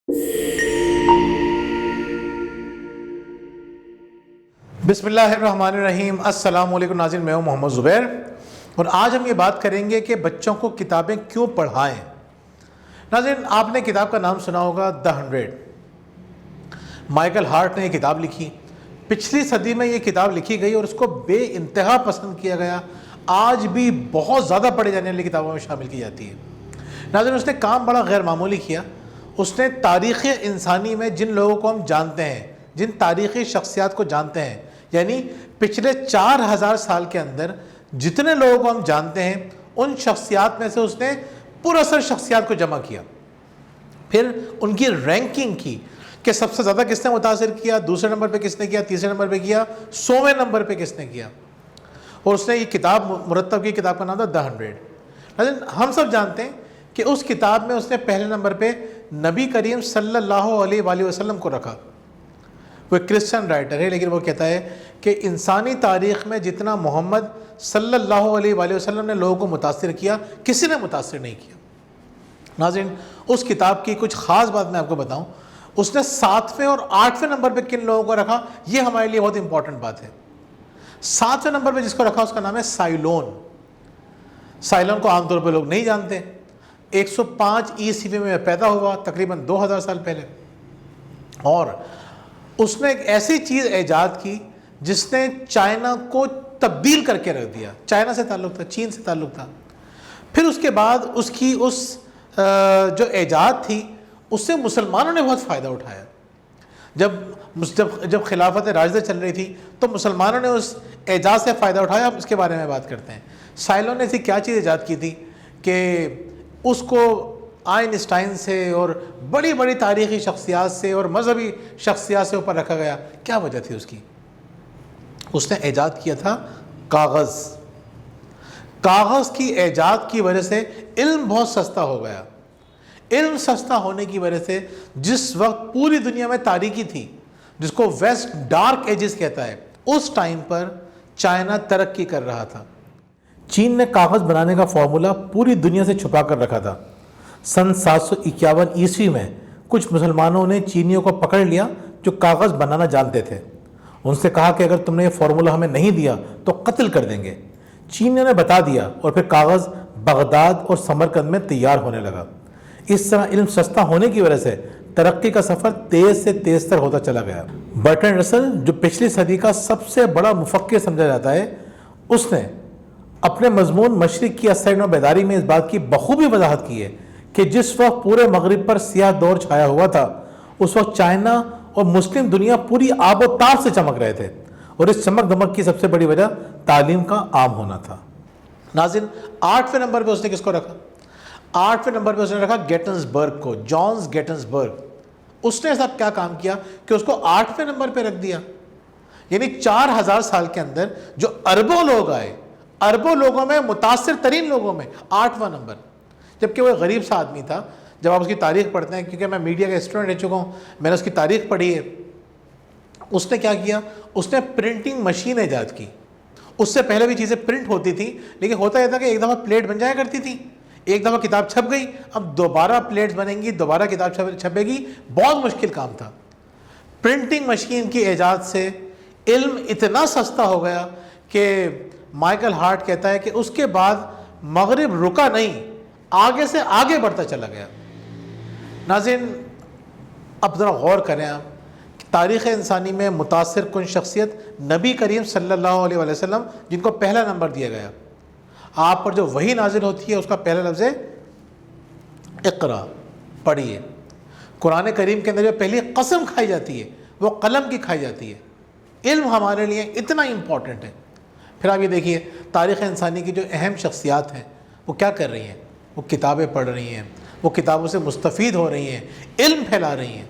بسم اللہ الرحمن الرحیم۔ السلام علیکم ناظرین، میں ہوں محمد زبیر اور آج ہم یہ بات کریں گے کہ بچوں کو کتابیں کیوں پڑھائیں۔ ناظرین، آپ نے کتاب کا نام سنا ہوگا The 100۔ مائیکل ہارٹ نے یہ کتاب لکھی، پچھلی صدی میں یہ کتاب لکھی گئی اور اس کو بے انتہا پسند کیا گیا، آج بھی بہت زیادہ پڑھے جانے والی کتابوں میں شامل کی جاتی ہے۔ ناظرین، اس نے کام بڑا غیر معمولی کیا۔ اس نے تاریخ انسانی میں جن لوگوں کو ہم جانتے ہیں، جن تاریخی شخصیات کو جانتے ہیں، یعنی پچھلے 4000 سال کے اندر جتنے لوگوں کو ہم جانتے ہیں، ان شخصیات میں سے اس نے پراثر شخصیات کو جمع کیا، پھر ان کی رینکنگ کی کہ سب سے زیادہ کس نے متاثر کیا، دوسرے نمبر پہ کس نے کیا، تیسرے نمبر پہ کیا، 100ویں نمبر پہ کس نے کیا، اور اس نے یہ کتاب مرتب کی۔ کتاب کا نام تھا The 100۔ ہم سب جانتے ہیں کہ اس کتاب میں اس نے پہلے نمبر پہ نبی کریم صلی اللہ علیہ وآلہ وسلم کو رکھا۔ وہ ایک کرسچن رائٹر ہے، لیکن وہ کہتا ہے کہ انسانی تاریخ میں جتنا محمد صلی اللہ علیہ وآلہ وسلم نے لوگوں کو متاثر کیا، کسی نے متاثر نہیں کیا۔ ناظرین، اس کتاب کی کچھ خاص بات میں آپ کو بتاؤں، اس نے 7ویں اور 8ویں نمبر پہ کن لوگوں کو رکھا، یہ ہمارے لیے بہت امپورٹنٹ بات ہے۔ 7ویں نمبر پہ جس کو رکھا اس کا نام ہے سائلون۔ سائلون کو عام طور پہ لوگ نہیں جانتے۔ 105 عیسوی میں پیدا ہوا، تقریباً 2000 سال پہلے، اور اس نے ایک ایسی چیز ایجاد کی جس نے چائنا کو تبدیل کر کے رکھ دیا۔ چائنا سے تعلق تھا، چین سے تعلق تھا۔ پھر اس کے بعد اس کی جو ایجاد تھی اس سے مسلمانوں نے بہت فائدہ اٹھایا۔ جب خلافت راشدہ چل رہی تھی تو مسلمانوں نے اس ایجاد سے فائدہ اٹھایا۔ اب اس کے بارے میں بات کرتے ہیں۔ سائلون نے ایسی کیا چیز ایجاد کی تھی کہ اس کو آئنسٹائن سے اور بڑی بڑی تاریخی شخصیات سے اور مذہبی شخصیات سے اوپر رکھا گیا؟ کیا وجہ تھی اس کی؟ اس نے ایجاد کیا تھا کاغذ۔ کاغذ کی ایجاد کی وجہ سے علم بہت سستا ہو گیا۔ علم سستا ہونے کی وجہ سے جس وقت پوری دنیا میں تاریکی تھی، جس کو ویسٹ ڈارک ایجز کہتا ہے، اس ٹائم پر چائنا ترقی کر رہا تھا۔ چین نے کاغذ بنانے کا فارمولا پوری دنیا سے چھپا کر رکھا تھا۔ سن 751 عیسوی میں کچھ مسلمانوں نے چینیوں کو پکڑ لیا جو کاغذ بنانا جانتے تھے۔ ان سے کہا کہ اگر تم نے یہ فارمولا ہمیں نہیں دیا تو قتل کر دیں گے۔ چینیوں نے بتا دیا اور پھر کاغذ بغداد اور سمرقند میں تیار ہونے لگا۔ اس طرح علم سستا ہونے کی وجہ سے ترقی کا سفر تیز سے تیز تر ہوتا چلا گیا۔ برٹرنڈ رسل، جو پچھلی صدی کا سب سے بڑا مفکر سمجھا جاتا ہے، اس نے اپنے مضمون مشرق کی اسرین و بیداری میں اس بات کی بخوبی وضاحت کی ہے کہ جس وقت پورے مغرب پر سیاہ دور چھایا ہوا تھا، اس وقت چائنا اور مسلم دنیا پوری آب و تاب سے چمک رہے تھے، اور اس چمک دمک کی سب سے بڑی وجہ تعلیم کا عام ہونا تھا۔ ناظرین، 8ویں نمبر پہ اس نے کس کو رکھا؟ 8ویں نمبر پہ اس نے رکھا گیٹنسبرگ کو، جانز گیٹنسبرگ۔ اس نے ایسا کیا کام کیا کہ اس کو 8ویں نمبر پہ رکھ دیا؟ یعنی 4000 سال کے اندر جو اربوں لوگ آئے، اربوں لوگوں میں، متاثر ترین لوگوں میں 8واں نمبر، جبکہ وہ ایک غریب سا آدمی تھا۔ جب آپ اس کی تاریخ پڑھتے ہیں، کیونکہ میں میڈیا کا اسٹوڈنٹ رہ چکا ہوں، میں نے اس کی تاریخ پڑھی ہے۔ اس نے کیا کیا؟ اس نے پرنٹنگ مشین ایجاد کی۔ اس سے پہلے بھی چیزیں پرنٹ ہوتی تھیں، لیکن ہوتا یہ تھا کہ ایک دفعہ پلیٹ بن جایا کرتی تھی، ایک دفعہ کتاب چھپ گئی، اب دوبارہ پلیٹس بنیں گی، دوبارہ کتاب چھپے گی، بہت مشکل کام تھا۔ پرنٹنگ مشین کی ایجاد سے علم اتنا سستا ہو گیا کہ مائیکل ہارٹ کہتا ہے کہ اس کے بعد مغرب رکا نہیں، آگے سے آگے بڑھتا چلا گیا۔ ناظرین، اب ذرا غور کریں آپ، تاریخ انسانی میں متاثر کن شخصیت نبی کریم صلی اللہ علیہ وآلہ وسلم، جن کو پہلا نمبر دیا گیا۔ آپ پر جو وحی نازل ہوتی ہے اس کا پہلا لفظ ہے اقرا، پڑھیے۔ قرآن کریم کے اندر جو پہلی قسم کھائی جاتی ہے وہ قلم کی کھائی جاتی ہے۔ علم ہمارے لیے اتنا امپورٹنٹ ہے۔ پھر آپ یہ دیکھیے، تاریخ انسانی کی جو اہم شخصیات ہیں وہ کیا کر رہی ہیں؟ وہ کتابیں پڑھ رہی ہیں، وہ کتابوں سے مستفید ہو رہی ہیں، علم پھیلا رہی ہیں۔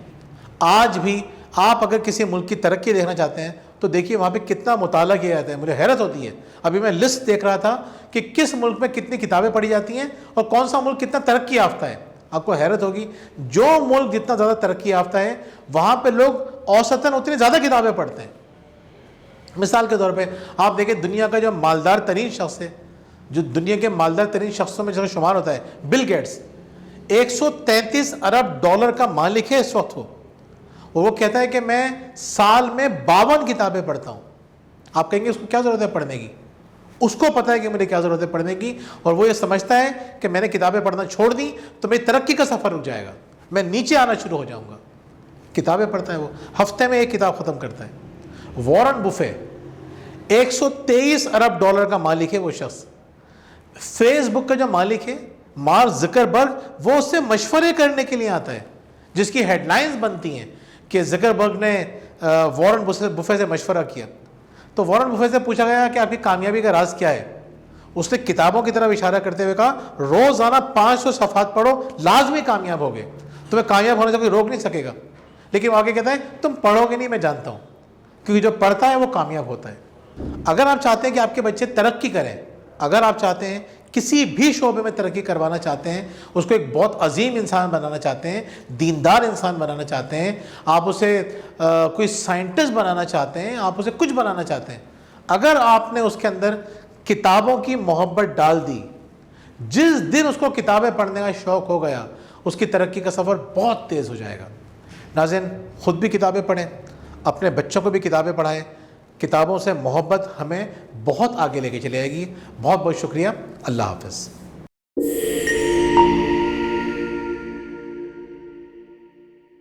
آج بھی آپ اگر کسی ملک کی ترقی دیکھنا چاہتے ہیں تو دیکھیے وہاں پہ کتنا مطالعہ کیا جاتا ہے۔ مجھے حیرت ہوتی ہے، ابھی میں لسٹ دیکھ رہا تھا کہ کس ملک میں کتنی کتابیں پڑھی جاتی ہیں اور کون سا ملک کتنا ترقی یافتہ ہے۔ آپ کو حیرت ہوگی، جو ملک جتنا زیادہ ترقی یافتہ ہے وہاں پہ لوگ اوسطاً اتنی زیادہ کتابیں پڑھتے ہیں۔ مثال کے طور پہ آپ دیکھیں، دنیا کا جو مالدار ترین شخص ہے، جو دنیا کے مالدار ترین شخصوں میں جو شمار ہوتا ہے، بل گیٹس، 133 ارب ڈالر کا مالک ہے اس وقت اور وہ کہتا ہے کہ میں سال میں 52 کتابیں پڑھتا ہوں. آپ کہیں گے اس کو کیا ضرورت ہے پڑھنے کی؟ اس کو پتہ ہے کہ مجھے کیا ضرورت ہے پڑھنے کی, اور وہ یہ سمجھتا ہے کہ میں نے کتابیں پڑھنا چھوڑ دی تو میری ترقی کا سفر رک جائے گا, میں نیچے آنا شروع ہو جاؤں گا. کتابیں پڑھتا ہے وہ, ہفتے میں ایک کتاب ختم کرتا ہے. وارن بفے 123 ارب ڈالر کا مالک ہے وہ شخص. فیس بک کا جو مالک ہے مارک زکربرگ, وہ اس سے مشورے کرنے کے لیے آتا ہے, جس کی ہیڈ لائنز بنتی ہیں کہ زکربرگ نے وارن بفے سے مشورہ کیا. تو وارن بفے سے پوچھا گیا کہ آپ کی کامیابی کا راز کیا ہے؟ اس نے کتابوں کی طرف اشارہ کرتے ہوئے کہا روزانہ 500 صفحات پڑھو, لازمی کامیاب ہوگے, تمہیں کامیاب ہونے سے کوئی روک نہیں سکے گا. لیکن وہ آگے کہتا ہے تم پڑھو گے نہیں, میں جانتا ہوں, کیونکہ جو پڑھتا ہے وہ کامیاب ہوتا ہے. اگر آپ چاہتے ہیں کہ آپ کے بچے ترقی کریں, اگر آپ چاہتے ہیں کسی بھی شعبے میں ترقی کروانا چاہتے ہیں, اس کو ایک بہت عظیم انسان بنانا چاہتے ہیں, دیندار انسان بنانا چاہتے ہیں, آپ اسے کوئی سائنٹسٹ بنانا چاہتے ہیں, آپ اسے کچھ بنانا چاہتے ہیں, اگر آپ نے اس کے اندر کتابوں کی محبت ڈال دی, جس دن اس کو کتابیں پڑھنے کا شوق ہو گیا, اس کی ترقی کا سفر بہت تیز ہو جائے گا. ناظرین, خود بھی کتابیں پڑھیں, اپنے بچوں کو بھی کتابیں پڑھائیں. کتابوں سے محبت ہمیں بہت آگے لے کے چلے جائے گی. بہت بہت شکریہ. اللہ حافظ.